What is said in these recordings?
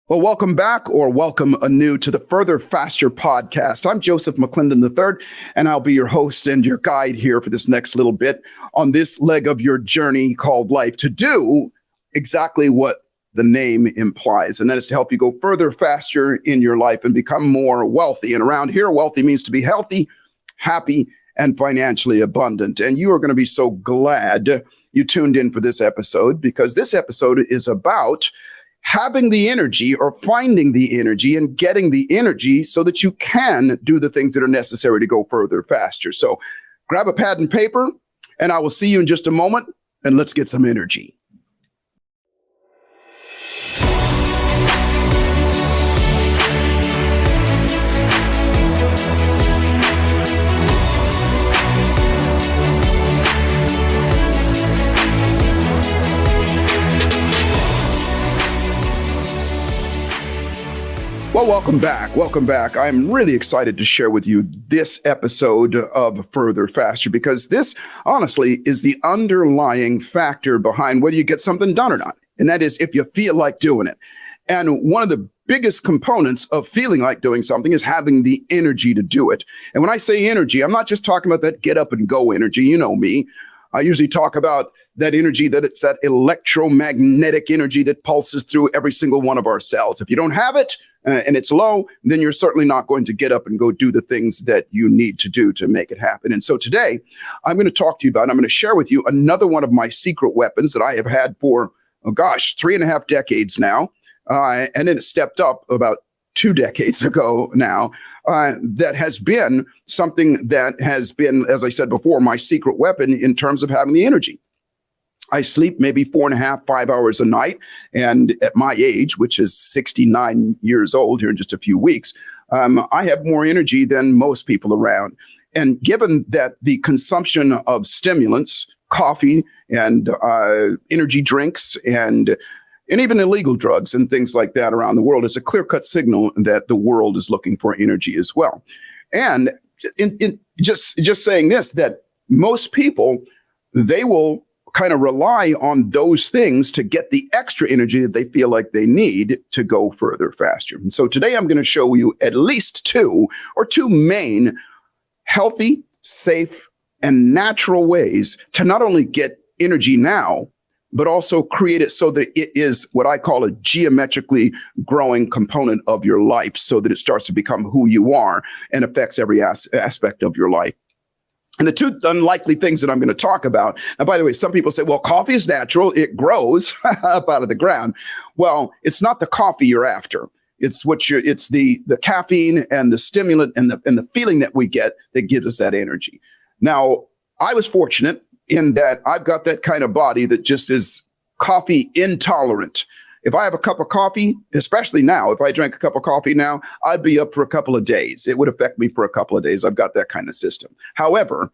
Well, welcome back or welcome anew to the Further Faster podcast. I'm Joseph McClendon III, and I'll be your host and your guide here for this next little bit on this leg of your journey called life, to do exactly what the name implies, and that is to help you go further faster in your life and become more wealthy. And around here, wealthy means to be healthy, happy, and financially abundant. And you are going to be so glad you tuned in for this episode, because this episode is about having the energy or finding the energy and getting the energy so that you can do the things that are necessary to go further faster. So grab a pad and paper, and I will see you in just a moment, and let's get some energy. Well, welcome back. Welcome back. I'm really excited to share with you this episode of Further Faster, because this, honestly, is the underlying factor behind whether you get something done or not. And that is if you feel like doing it. And one of the biggest components of feeling like doing something is having the energy to do it. And when I say energy, I'm not just talking about that get up and go energy. You know me. I usually talk about that energy, that it's that electromagnetic energy that pulses through every single one of our cells. If you don't have it, and it's low, then you're certainly not going to get up and go do the things that you need to do to make it happen. And so today, I'm going to talk to you about, I'm going to share with you another one of my secret weapons that I have had for, 3.5 decades now. And then it stepped up about 2 decades ago now. That has been something that has been, as I said before, my secret weapon in terms of having the energy. I sleep maybe 4.5, 5 hours a night. And at my age, which is 69 years old here in just a few weeks, I have more energy than most people around. And given that the consumption of stimulants, coffee and energy drinks and even illegal drugs and things like that around the world is a clear-cut signal that the world is looking for energy as well. And just saying this, that most people, they will kind of rely on those things to get the extra energy that they feel like they need to go further faster. And so today I'm going to show you at least two main healthy, safe, and natural ways to not only get energy now, but also create it so that it is what I call a geometrically growing component of your life, so that it starts to become who you are and affects every aspect of your life. And the two unlikely things that I'm going to talk about. Now, by the way, some people say, well, coffee is natural. It grows up out of the ground. Well, it's not the coffee you're after. It's the caffeine and the stimulant and the feeling that we get that gives us that energy. Now, I was fortunate in that I've got that kind of body that just is coffee intolerant. If I have a cup of coffee, especially now, if I drank a cup of coffee now, I'd be up for a couple of days. It would affect me for a couple of days. I've got that kind of system. However,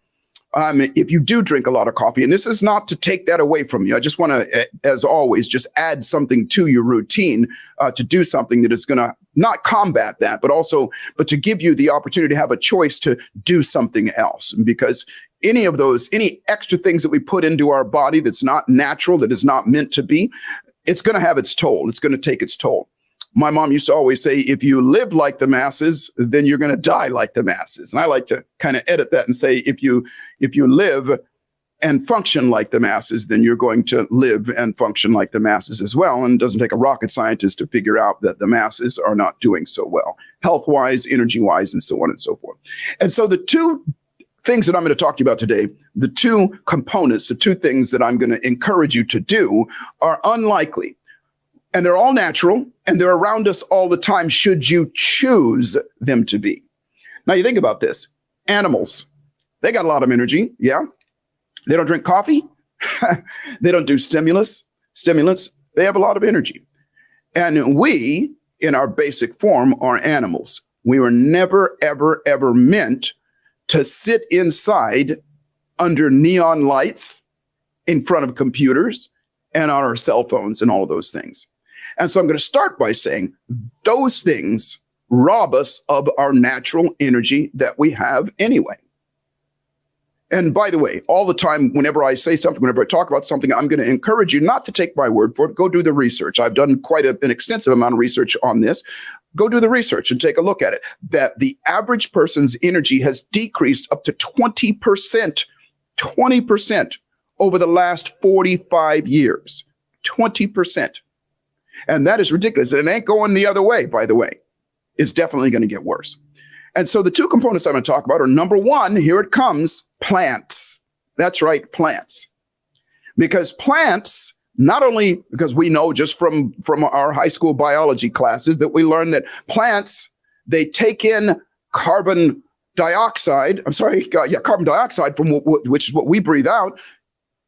if you do drink a lot of coffee, and this is not to take that away from you, I just want to, as always, just add something to your routine to do something that is going to not combat that, but to give you the opportunity to have a choice to do something else. Because any extra things that we put into our body that's not natural, that is not meant to be, it's going to have its toll. It's going to take its toll. My mom used to always say, if you live like the masses, then you're going to die like the masses. And I like to kind of edit that and say, if you live and function like the masses, then you're going to live and function like the masses as well. And it doesn't take a rocket scientist to figure out that the masses are not doing so well, health-wise, energy-wise, and so on and so forth. And so the two things that I'm going to talk to you about today, the two components, the two things that I'm going to encourage you to do are unlikely. And they're all natural, and they're around us all the time should you choose them to be. Now, you think about this. Animals, they got a lot of energy, yeah? They don't drink coffee. They don't do stimulants. They have a lot of energy. And we, in our basic form, are animals. We were never, ever, ever meant to sit inside under neon lights in front of computers and on our cell phones and all of those things. And so I'm going to start by saying those things rob us of our natural energy that we have anyway. And by the way, all the time, whenever I say something, whenever I talk about something, I'm going to encourage you not to take my word for it. Go do the research. I've done quite an extensive amount of research on this. Go do the research and take a look at it. That the average person's energy has decreased up to 20%, 20% over the last 45 years. 20%. And that is ridiculous. And it ain't going the other way, by the way. It's definitely going to get worse. And so the two components I'm going to talk about are, number one, here it comes, plants. That's right, plants. Because plants, not only because we know just from our high school biology classes that we learned that plants, they take in carbon dioxide, carbon dioxide from which is what we breathe out,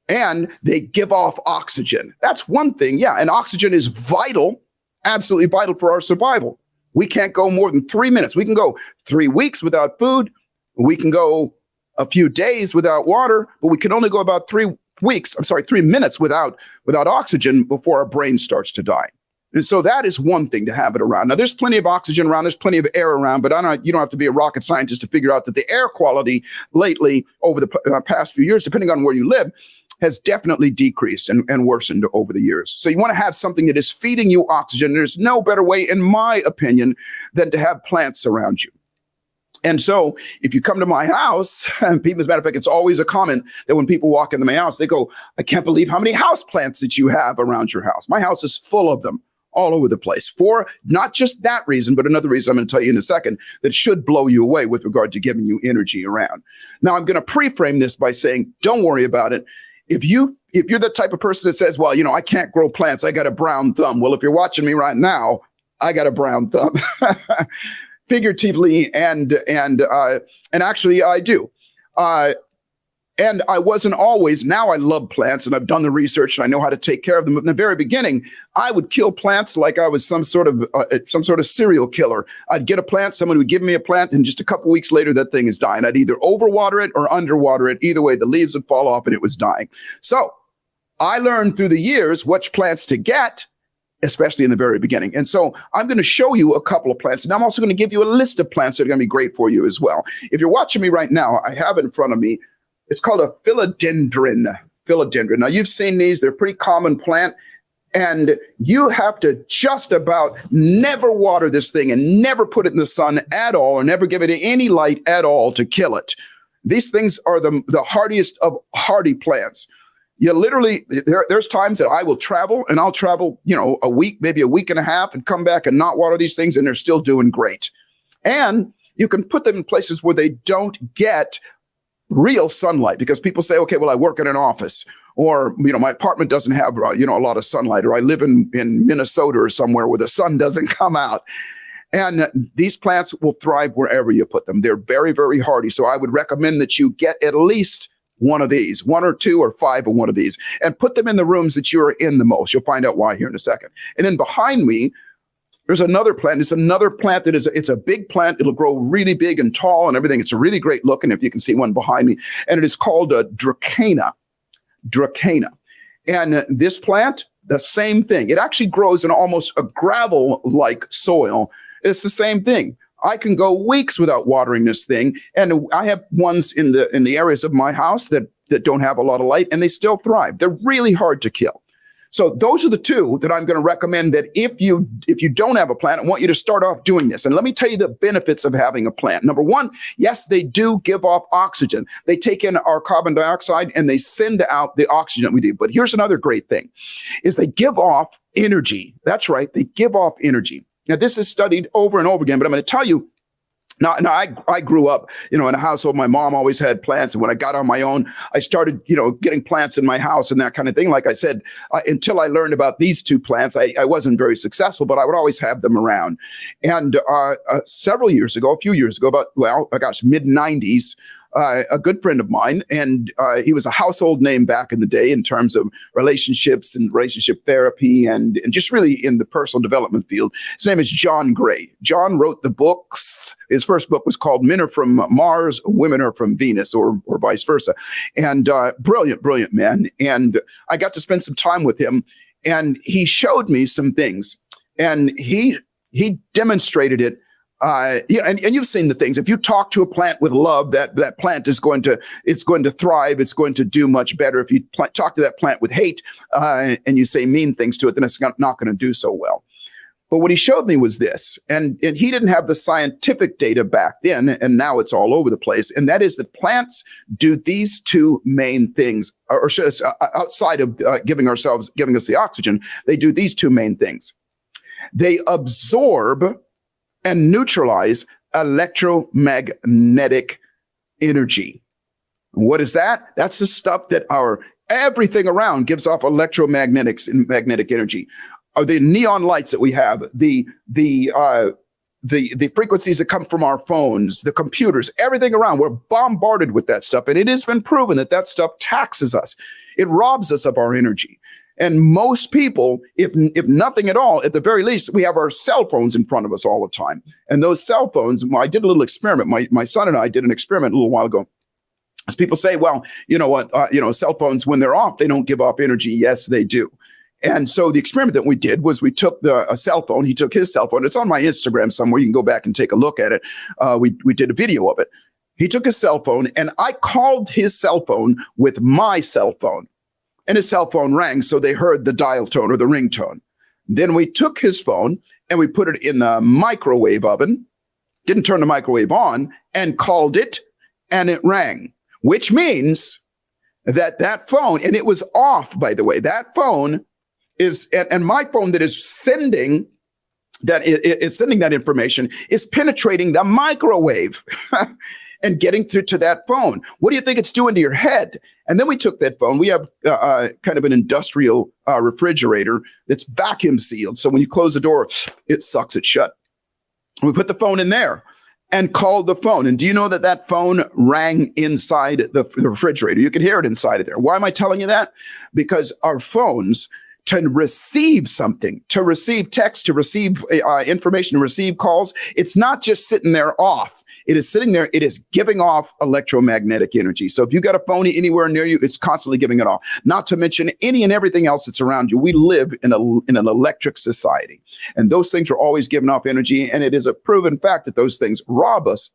and they give off oxygen. That's one thing, yeah, and oxygen is vital, absolutely vital for our survival. We can't go more than 3 minutes. We can go 3 weeks without food. We can go a few days without water, but we can only go about 3 minutes without oxygen before our brain starts to die. And so that is one thing to have it around. Now, there's plenty of oxygen around. There's plenty of air around, but you don't have to be a rocket scientist to figure out that the air quality lately over the past few years, depending on where you live, has definitely decreased and worsened over the years. So you want to have something that is feeding you oxygen. There's no better way, in my opinion, than to have plants around you. And so if you come to my house, and people, as a matter of fact, it's always a comment that when people walk into my house, they go, I can't believe how many house plants that you have around your house. My house is full of them all over the place for not just that reason, but another reason I'm going to tell you in a second that should blow you away with regard to giving you energy around. Now, I'm going to pre-frame this by saying, don't worry about it. If you're the type of person that says, well, I can't grow plants, I got a brown thumb. Well, if you're watching me right now, I got a brown thumb, figuratively and actually I do. And I wasn't always. Now I love plants, and I've done the research, and I know how to take care of them. But in the very beginning, I would kill plants like I was some sort of serial killer. I'd get a plant, someone would give me a plant, and just a couple weeks later, that thing is dying. I'd either overwater it or underwater it. Either way, the leaves would fall off, and it was dying. So I learned through the years which plants to get, especially in the very beginning. And so I'm going to show you a couple of plants. And I'm also going to give you a list of plants that are going to be great for you as well. If you're watching me right now, I have in front of me, it's called a philodendron. Now, you've seen these. They're a pretty common plant. And you have to just about never water this thing and never put it in the sun at all, or never give it any light at all to kill it. These things are the hardiest of hardy plants. You literally, there's times that I will travel, and I'll travel, a week, maybe a week and a half, and come back and not water these things, and they're still doing great. And you can put them in places where they don't get real sunlight, because people say, okay, well, I work in an office, or, my apartment doesn't have, a lot of sunlight, or I live in Minnesota or somewhere where the sun doesn't come out. And these plants will thrive wherever you put them. They're very, very hardy. So I would recommend that you get at least one of these, 1 or 2 or 5 of one of these, and put them in the rooms that you're in the most. You'll find out why here in a second. And then behind me, there's another plant. It's another plant that it's a big plant. It'll grow really big and tall and everything. It's a really great looking, if you can see one behind me. And it is called a Dracana. And this plant, the same thing. It actually grows in almost a gravel-like soil. It's the same thing. I can go weeks without watering this thing. And I have ones in the areas of my house that don't have a lot of light, and they still thrive. They're really hard to kill. So those are the two that I'm going to recommend, that if you don't have a plant, I want you to start off doing this. And let me tell you the benefits of having a plant. Number one, yes, they do give off oxygen. They take in our carbon dioxide and they send out the oxygen we need. But here's another great thing, is they give off energy. That's right. They give off energy. Now, this is studied over and over again, but I'm going to tell you, Now, I grew up, in a household. My mom always had plants. And when I got on my own, I started, getting plants in my house and that kind of thing. Like I said, until I learned about these two plants, I wasn't very successful, but I would always have them around. And several years ago, a few years ago, mid-90s, a good friend of mine, and he was a household name back in the day in terms of relationships and relationship therapy and just really in the personal development field. His name is John Gray. John wrote the books. His first book was called Men Are From Mars, Women Are From Venus, or vice versa. And brilliant man. And I got to spend some time with him, and he showed me some things, and he demonstrated it And you've seen the things. If you talk to a plant with love, that plant is going to thrive. It's going to do much better. If you talk to that plant with hate and you say mean things to it, then it's not going to do so well. But what he showed me was this, and he didn't have the scientific data back then, and now it's all over the place. And that is that plants do these two main things, or outside of giving us the oxygen, they do these two main things. They absorb and neutralize electromagnetic energy. What is that? That's the stuff that everything around gives off magnetic energy. Are the neon lights that we have, the frequencies that come from our phones, the computers, everything around, we're bombarded with that stuff. And it has been proven that stuff taxes us. It robs us of our energy. And most people, if nothing at all, at the very least, we have our cell phones in front of us all the time. And those cell phones, I did a little experiment. My son and I did an experiment a little while ago. As people say, well, you know what, cell phones, when they're off, they don't give off energy. Yes, they do. And so the experiment that we did was we took a cell phone. He took his cell phone. It's on my Instagram somewhere. You can go back and take a look at it. We did a video of it. He took his cell phone, and I called his cell phone with my cell phone. And his cell phone rang, so they heard the dial tone or the ringtone. Then we took his phone and we put it in the microwave oven, didn't turn the microwave on, and called it, and it rang, which means that phone, and it was off, by the way, that phone is, and my phone that is sending that information is penetrating the microwave and getting through to that phone. What do you think it's doing to your head? And then we took that phone. We have kind of an industrial refrigerator that's vacuum sealed. So when you close the door, it sucks it shut. We put the phone in there and called the phone. And do you know that phone rang inside the refrigerator? You could hear it inside of there. Why am I telling you that? Because our phones, to receive something, to receive text, to receive information, to receive calls, it's not just sitting there off. It is sitting there. It is giving off electromagnetic energy. So if you got a phone anywhere near you, it's constantly giving it off. Not to mention any and everything else that's around you. We live in an electric society, and those things are always giving off energy. And it is a proven fact that those things rob us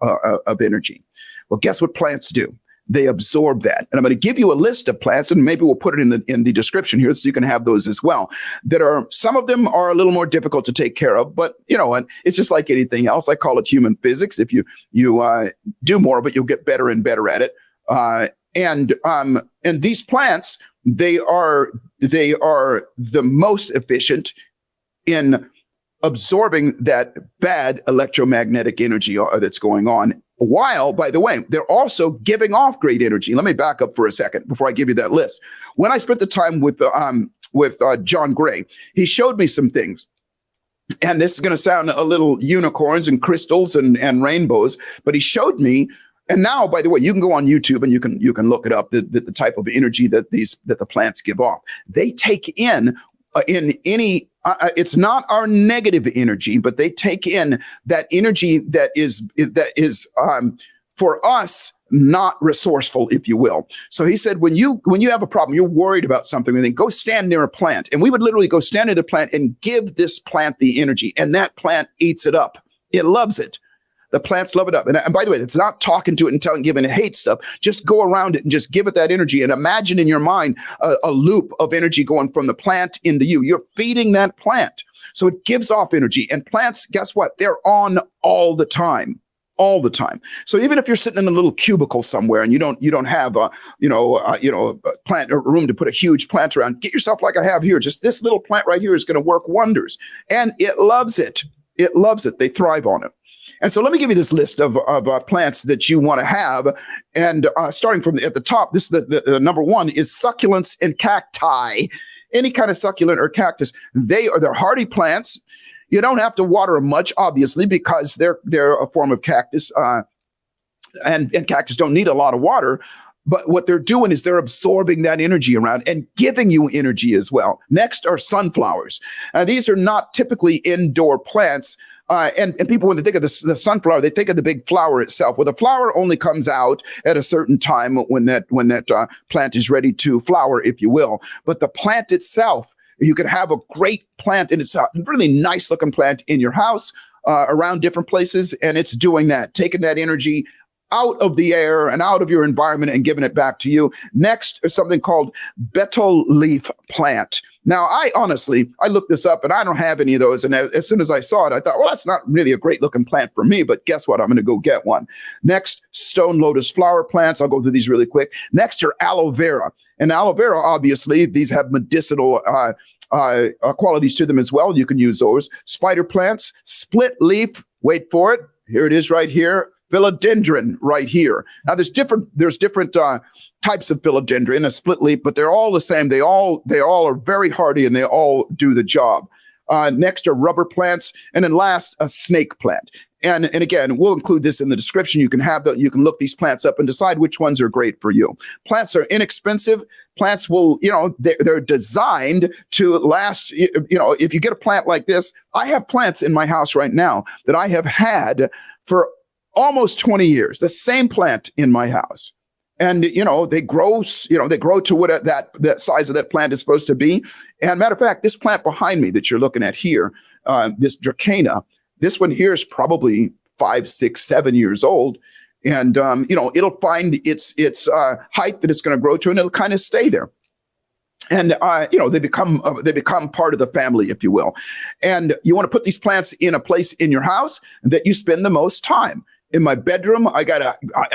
of energy. Well, guess what plants do? They absorb that. And I'm going to give you a list of plants, and maybe we'll put it in the description here so you can have those as well. Some of them are a little more difficult to take care of, but it's just like anything else. I call it human physics. If you do more of it, you'll get better and better at it. And these plants, they are the most efficient in absorbing that bad electromagnetic energy that's going on. While, by the way, they're also giving off great energy. Let me back up for a second before I give you that list. When I spent the time with John Gray, he showed me some things. And this is going to sound a little unicorns and crystals and rainbows, but he showed me. And now, by the way, you can go on YouTube and you can look it up, the type of energy that the plants give off. They take in it's not our negative energy, but they take in that energy that is for us not resourceful, if you will. So he said, when you have a problem, you're worried about something, then go stand near a plant. And we would literally go stand near the plant and give this plant the energy, and that plant eats it up. It loves it. The plants love it up. And by the way, it's not talking to it and giving it hate stuff. Just go around it and just give it that energy, and imagine in your mind a loop of energy going from the plant into you. You're feeding that plant. So it gives off energy. And plants, guess what? They're on all the time. All the time. So even if you're sitting in a little cubicle somewhere and you don't have a plant or room to put a huge plant around, get yourself like I have here. Just this little plant right here is going to work wonders. And it loves it. It loves it. They thrive on it. And so let me give you this list of plants that you want to have. And starting from at the top, this is the number one is succulents and cacti. Any kind of succulent or cactus, they're hardy plants. You don't have to water them much, obviously, because they're a form of cactus, and cactus don't need a lot of water. But what they're doing is they're absorbing that energy around and giving you energy as well. Next are sunflowers. These are not typically indoor plants. And people, when they think of the sunflower, they think of the big flower itself. Well, the flower only comes out at a certain time when that plant is ready to flower, if you will. But the plant itself, you could have a great plant, and it's a really nice looking plant in your house. around different places, and it's doing that, taking that energy out of the air and out of your environment and giving it back to you. Next is something called betel leaf plant. Now, I looked this up and I don't have any of those. And as soon as I saw it, I thought, well, that's not really a great looking plant for me, but guess what? I'm going to go get one. Next, stone lotus flower plants. I'll go through these really quick. Next are aloe vera. And aloe vera, obviously, these have medicinal qualities to them as well. You can use those. Spider plants, split leaf. Wait for it. Here it is right here. Philodendron right here. Now there's different types of philodendron, a split leaf, but they're all the same. They all are very hardy and they all do the job. Next are rubber plants, and then last a snake plant. And again, we'll include this in the description. You can look these plants up and decide which ones are great for you. Plants are inexpensive. Plants will, they're designed to last. If you get a plant like this, I have plants in my house right now that I have had for almost 20 years, the same plant in my house. And, they grow to what that size of that plant is supposed to be. And matter of fact, this plant behind me that you're looking at here, this Dracana, this one here is probably 5, 6, 7 years old. And, it'll find its height that it's going to grow to, and it'll kind of stay there. And, they become part of the family, if you will. And you want to put these plants in a place in your house that you spend the most time. In my bedroom, I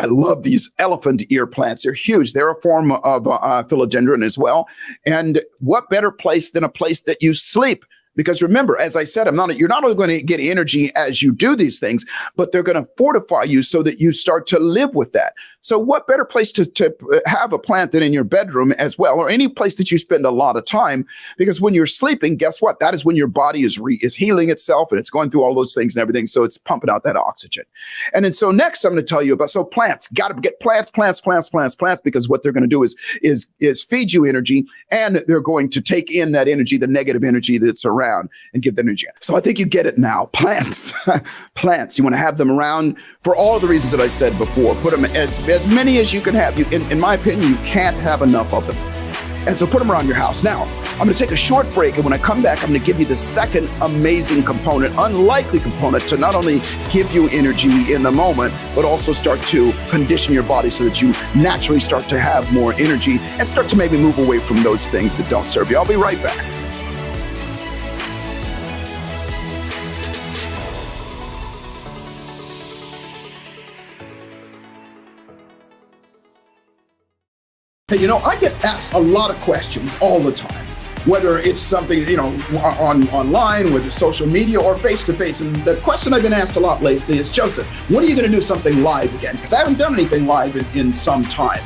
love these elephant ear plants. They're huge. They're a form of philodendron as well. And what better place than a place that you sleep? Because remember, as I said, you're not only going to get energy as you do these things, but they're going to fortify you so that you start to live with that. So what better place to have a plant than in your bedroom as well, or any place that you spend a lot of time? Because when you're sleeping, guess what? That is when your body is healing itself and it's going through all those things and everything. So it's pumping out that oxygen. And then so next I'm going to tell you about, plants, got to get plants, because what they're going to do is feed you energy, and they're going to take in that energy, the negative energy that's around, and give them energy. So I think you get it now. Plants. Plants. You want to have them around for all the reasons that I said before. Put them as many as you can have. In my opinion, you can't have enough of them. And so put them around your house. Now, I'm going to take a short break, and when I come back, I'm going to give you the second amazing component, unlikely component, to not only give you energy in the moment, but also start to condition your body so that you naturally start to have more energy and start to maybe move away from those things that don't serve you. I'll be right back. Hey, I get asked a lot of questions all the time, whether it's something, online, whether social media or face-to-face. And the question I've been asked a lot lately is, Joseph, when are you going to do something live again? Because I haven't done anything live in some time.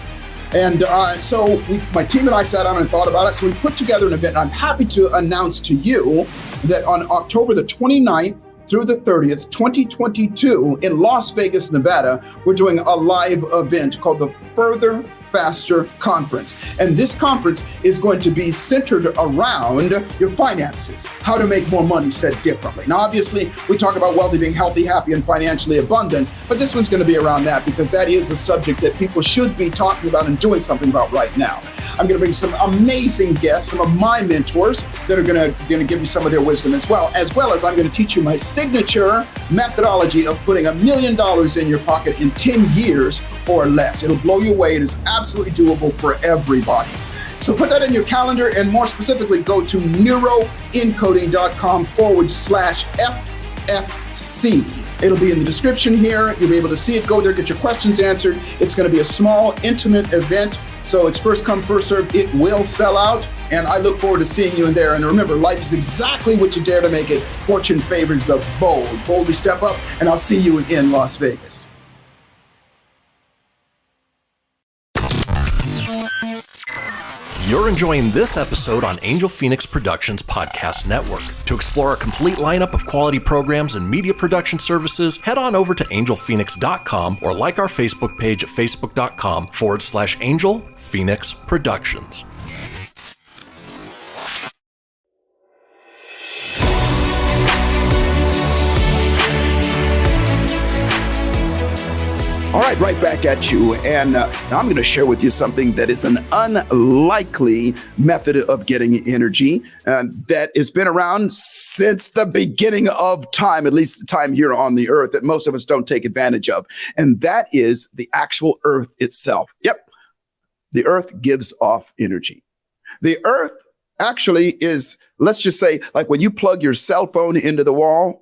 And so my team and I sat down and thought about it. So we put together an event. And I'm happy to announce to you that on October the 29th, through the 30th, 2022, in Las Vegas, Nevada, we're doing a live event called the Further Faster Conference. And this conference is going to be centered around your finances, how to make more money, said differently. Now, obviously, we talk about wealthy, being healthy, happy, and financially abundant, but this one's going to be around that because that is a subject that people should be talking about and doing something about right now. I'm going to bring some amazing guests, some of my mentors that are going to give you some of their wisdom as well as I'm going to teach you my signature methodology of putting $1 million in your pocket in 10 years or less. It'll blow you away. It is absolutely doable for everybody. So put that in your calendar, and more specifically, go to neuroencoding.com/FFC. It'll be in the description here. You'll be able to see it. Go there, get your questions answered. It's going to be a small, intimate event. So it's first come, first serve. It will sell out. And I look forward to seeing you in there. And remember, life is exactly what you dare to make it. Fortune favors the bold. Boldly step up, and I'll see you in Las Vegas. You're enjoying this episode on Angel Fenix Productions Podcast Network. To explore a complete lineup of quality programs and media production services, head on over to angelphoenix.com or like our Facebook page at facebook.com/Angel Fenix Productions. All right back at you. And I'm going to share with you something that is an unlikely method of getting energy that has been around since the beginning of time, at least the time here on the earth, that most of us don't take advantage of. And that is the actual earth itself. Yep. The earth gives off energy. The earth actually is, let's just say, like when you plug your cell phone into the wall,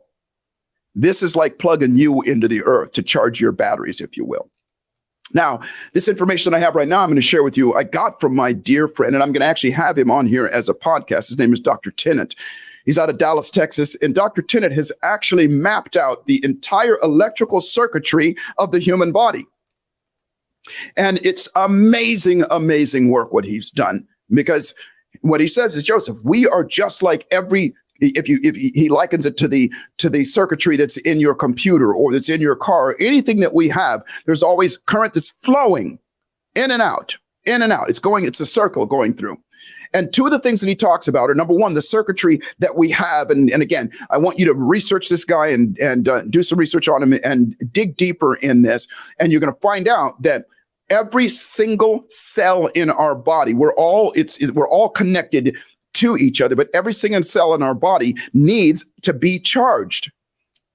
this is like plugging you into the earth to charge your batteries, if you will. Now, this information I have right now, I'm going to share with you, I got from my dear friend, and I'm going to actually have him on here as a podcast. His name is Dr. Tennant. He's out of Dallas, Texas, and Dr. Tennant has actually mapped out the entire electrical circuitry of the human body. And it's amazing, amazing work what he's done, because what he says is, Joseph, we are just like if he likens it to the circuitry that's in your computer or that's in your car, anything that we have, there's always current that's flowing in and out, in and out. It's a circle going through. And two of the things that he talks about are, number one, the circuitry that we have. And again, I want you to research this guy and do some research on him and dig deeper in this. And you're going to find out that every single cell in our body, we're all connected to each other, but every single cell in our body needs to be charged.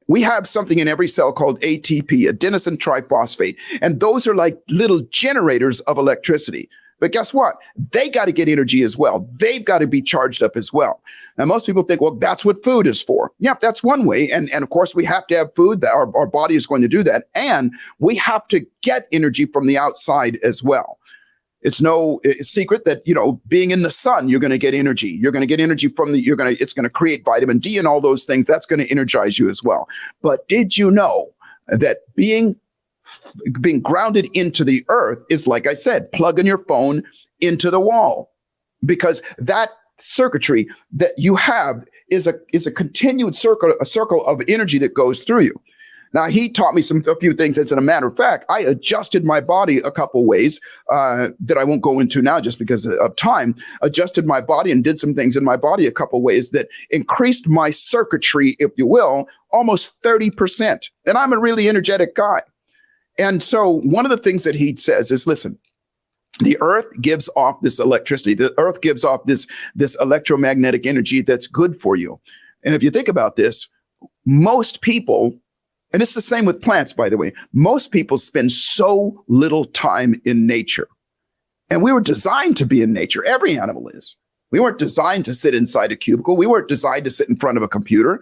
We have something in every cell called ATP, adenosine triphosphate, and those are like little generators of electricity. But guess what? They got to get energy as well. They've got to be charged up as well. Now, most people think, well, that's what food is for. Yeah, that's one way. And of course, we have to have food. That our body is going to do that. And we have to get energy from the outside as well. It's no secret that, being in the sun, you're going to get energy. You're going to get energy it's going to create vitamin D and all those things. That's going to energize you as well. But did you know that being grounded into the earth is, like I said, plugging your phone into the wall? Because that circuitry that you have is a continued circle of energy that goes through you. Now, he taught me a few things. As a matter of fact, I adjusted my body a couple ways that I won't go into now just because of time. Adjusted my body and did some things in my body a couple ways that increased my circuitry, if you will, almost 30%. And I'm a really energetic guy. And so one of the things that he says is, listen, the earth gives off this electricity. The earth gives off this electromagnetic energy that's good for you. And if you think about this, most people, and it's the same with plants, by the way, most people spend so little time in nature. And we were designed to be in nature. Every animal is. We weren't designed to sit inside a cubicle. We weren't designed to sit in front of a computer.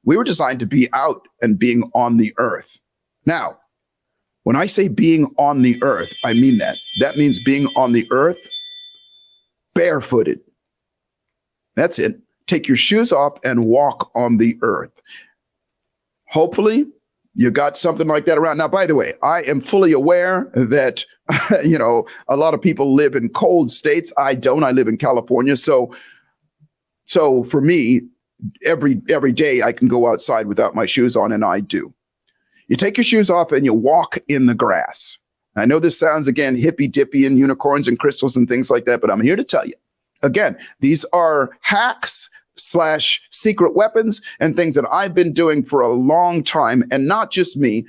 We were designed to be out and being on the earth. Now, when I say being on the earth, I mean that. That means being on the earth barefooted. That's it. Take your shoes off and walk on the earth. Hopefully, you got something like that around. Now, by the way, I am fully aware that, a lot of people live in cold states. I don't. I live in California. So for me, every day I can go outside without my shoes on, and I do. You take your shoes off and you walk in the grass. I know this sounds, again, hippy-dippy and unicorns and crystals and things like that, but I'm here to tell you, again, these are hacks / secret weapons and things that I've been doing for a long time. And not just me,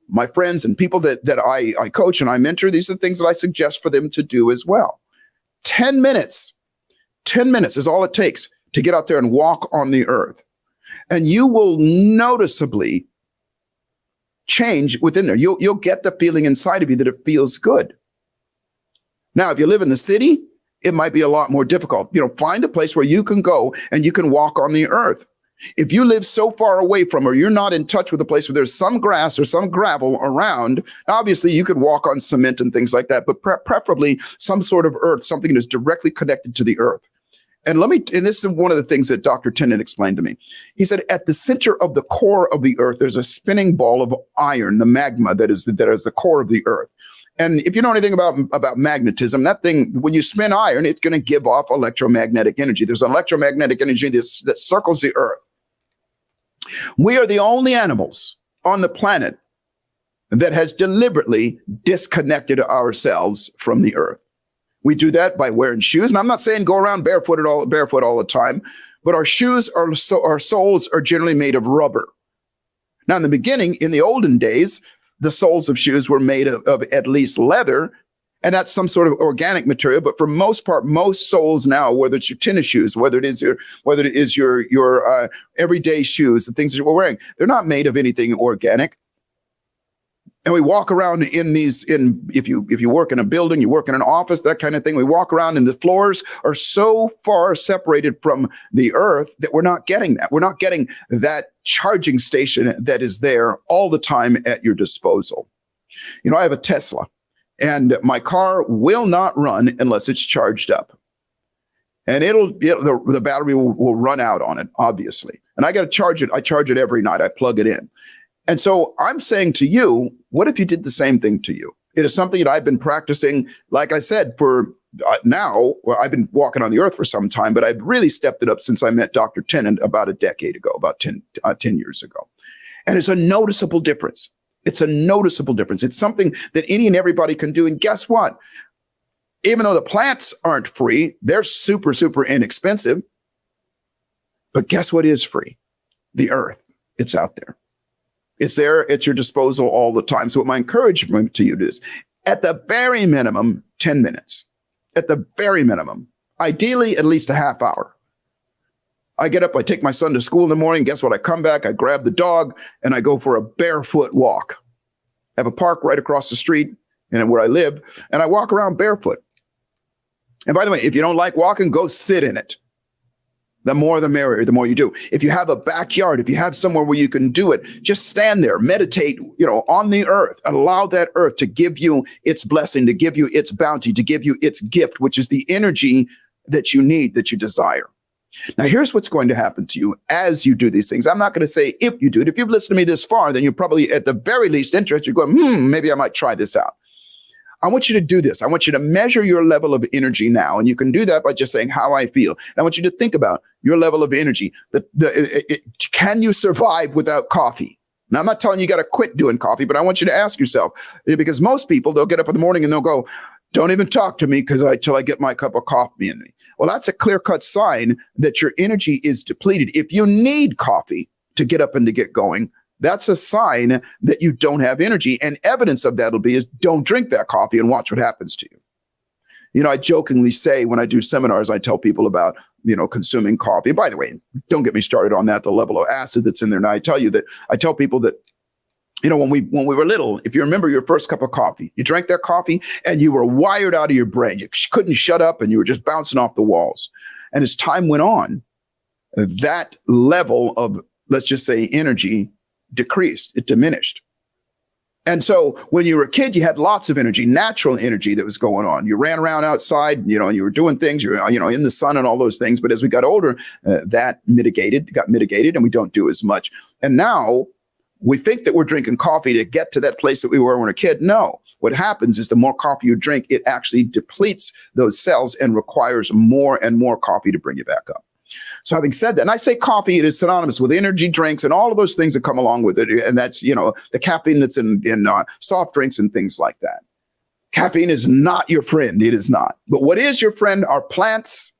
my friends and people that I coach and I mentor. These are things that I suggest for them to do as well. 10 minutes is all it takes to get out there and walk on the earth. And you will noticeably change within there. You'll get the feeling inside of you that it feels good. Now, if you live in the city, it might be a lot more difficult. Find a place where you can go and you can walk on the earth. If you live so far away from, or you're not in touch with a place where there's some grass or some gravel around, obviously you could walk on cement and things like that, but preferably some sort of earth, something that's directly connected to the earth. And this is one of the things that Dr. Tennant explained to me. He said, at the center of the core of the earth, there's a spinning ball of iron, the magma that is the core of the earth. And if you know anything about magnetism, that thing, when you spin iron, it's going to give off electromagnetic energy. There's electromagnetic energy that circles the earth. We are the only animals on the planet that has deliberately disconnected ourselves from the earth. We do that by wearing shoes. And I'm not saying go around barefoot all the time, but our shoes, our soles are generally made of rubber. Now, in the beginning, in the olden days, the soles of shoes were made of at least leather, and that's some sort of organic material. But for most part, most soles now, whether it's your tennis shoes, whether it is your everyday shoes, the things that we're wearing, they're not made of anything organic. And we walk around if you work in a building, you work in an office, that kind of thing, we walk around and the floors are so far separated from the earth that we're not getting that. We're not getting that charging station that is there all the time at your disposal. You know, I have a Tesla, and my car will not run unless it's charged up. And the battery will run out on it, obviously. And I got to charge it. I charge it every night. I plug it in. And so I'm saying to you, what if you did the same thing to you? It is something that I've been practicing, like I said, for now. Well, I've been walking on the earth for some time, but I've really stepped it up since I met Dr. Tennant about a decade ago, about 10 years ago. And it's a noticeable difference. It's a noticeable difference. It's something that any and everybody can do. And guess what? Even though the plants aren't free, they're super, super inexpensive. But guess what is free? The earth. It's out there. It's there at your disposal all the time. So what my encouragement to you is, at the very minimum, 10 minutes. At the very minimum. Ideally, at least a half hour. I get up, I take my son to school in the morning. Guess what? I come back, I grab the dog, and I go for a barefoot walk. I have a park right across the street and where I live, and I walk around barefoot. And by the way, if you don't like walking, go sit in it. The more the merrier, the more you do. If you have a backyard, if you have somewhere where you can do it, just stand there, meditate, on the earth, and allow that earth to give you its blessing, to give you its bounty, to give you its gift, which is the energy that you need, that you desire. Now, here's what's going to happen to you as you do these things. I'm not going to say if you do it. If you've listened to me this far, then you're probably at the very least interested. You're going, maybe I might try this out. I want you to do this. I want you to measure your level of energy now. And you can do that by just saying how I feel. And I want you to think about your level of energy. Can you survive without coffee? Now, I'm not telling you got to quit doing coffee, but I want you to ask yourself, because most people, they'll get up in the morning and they'll go, don't even talk to me till I get my cup of coffee in me. Well, that's a clear-cut sign that your energy is depleted. If you need coffee to get up and to get going, that's a sign that you don't have energy. And evidence of that is don't drink that coffee and watch what happens to you. I jokingly say when I do seminars, I tell people about, consuming coffee. By the way, don't get me started on that, the level of acid that's in there. Now, I tell people that, when we were little, if you remember your first cup of coffee, you drank that coffee and you were wired out of your brain. You couldn't shut up and you were just bouncing off the walls. And as time went on, that level of, let's just say, energy decreased, it diminished. And so when you were a kid, you had lots of energy, natural energy that was going on. You ran around outside, and you were doing things, you were, in the sun and all those things. But as we got older, that got mitigated, and we don't do as much. And now we think that we're drinking coffee to get to that place that we were when we were a kid. No, what happens is the more coffee you drink, it actually depletes those cells and requires more and more coffee to bring you back up. So having said that, and I say coffee, it is synonymous with energy drinks and all of those things that come along with it. And that's, the caffeine that's in soft drinks and things like that. Caffeine is not your friend. It is not. But what is your friend are plants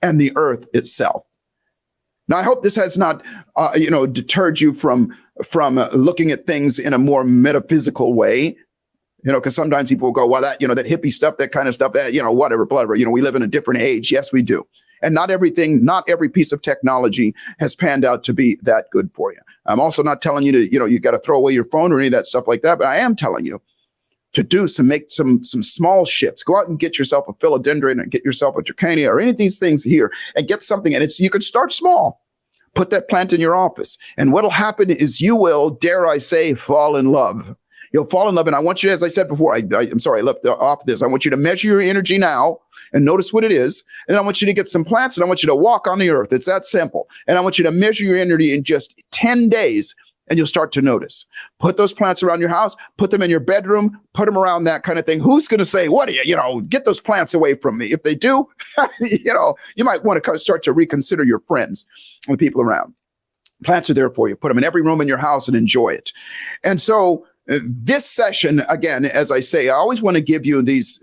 and the earth itself. Now, I hope this has not, deterred you from looking at things in a more metaphysical way. Because sometimes people will go, well, that hippie stuff, that kind of stuff, that, whatever, we live in a different age. Yes, we do. And not every piece of technology has panned out to be that good for you. I'm also not telling you to, you got to throw away your phone or any of that stuff like that. But I am telling you to make some small shifts. Go out and get yourself a philodendron and get yourself a dracania or any of these things here and get something. And you can start small. Put that plant in your office. And what'll happen is you will, dare I say, fall in love. You'll fall in love. And I want you, as I said before, I'm sorry, I left off this. I want you to measure your energy now and notice what it is. And I want you to get some plants and I want you to walk on the earth. It's that simple. And I want you to measure your energy in just 10 days and you'll start to notice. Put those plants around your house, put them in your bedroom, put them around that kind of thing. Who's going to say, what are you, get those plants away from me? If they do, you might want to start to reconsider your friends and the people around. Plants are there for you. Put them in every room in your house and enjoy it. And so this session, again, as I say, I always want to give you these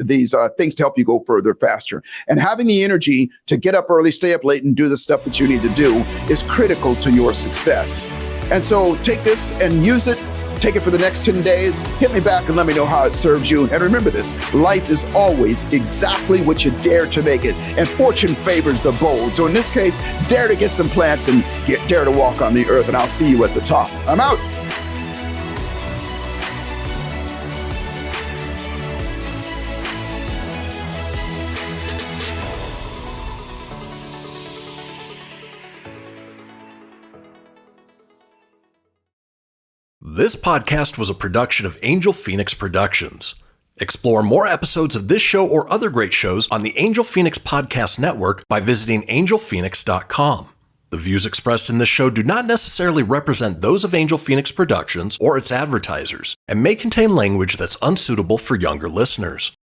things to help you go further, faster. And having the energy to get up early, stay up late, and do the stuff that you need to do is critical to your success. And so take this and use it Take it for the next 10 days. Hit me back and let me know how it serves you. And remember this, life is always exactly what you dare to make it. And fortune favors the bold. So in this case, dare to get some plants and dare to walk on the earth. And I'll see you at the top. I'm out. This podcast was a production of Angel Phoenix Productions. Explore more episodes of this show or other great shows on the Angel Phoenix Podcast Network by visiting angelphoenix.com. The views expressed in this show do not necessarily represent those of Angel Phoenix Productions or its advertisers and may contain language that's unsuitable for younger listeners.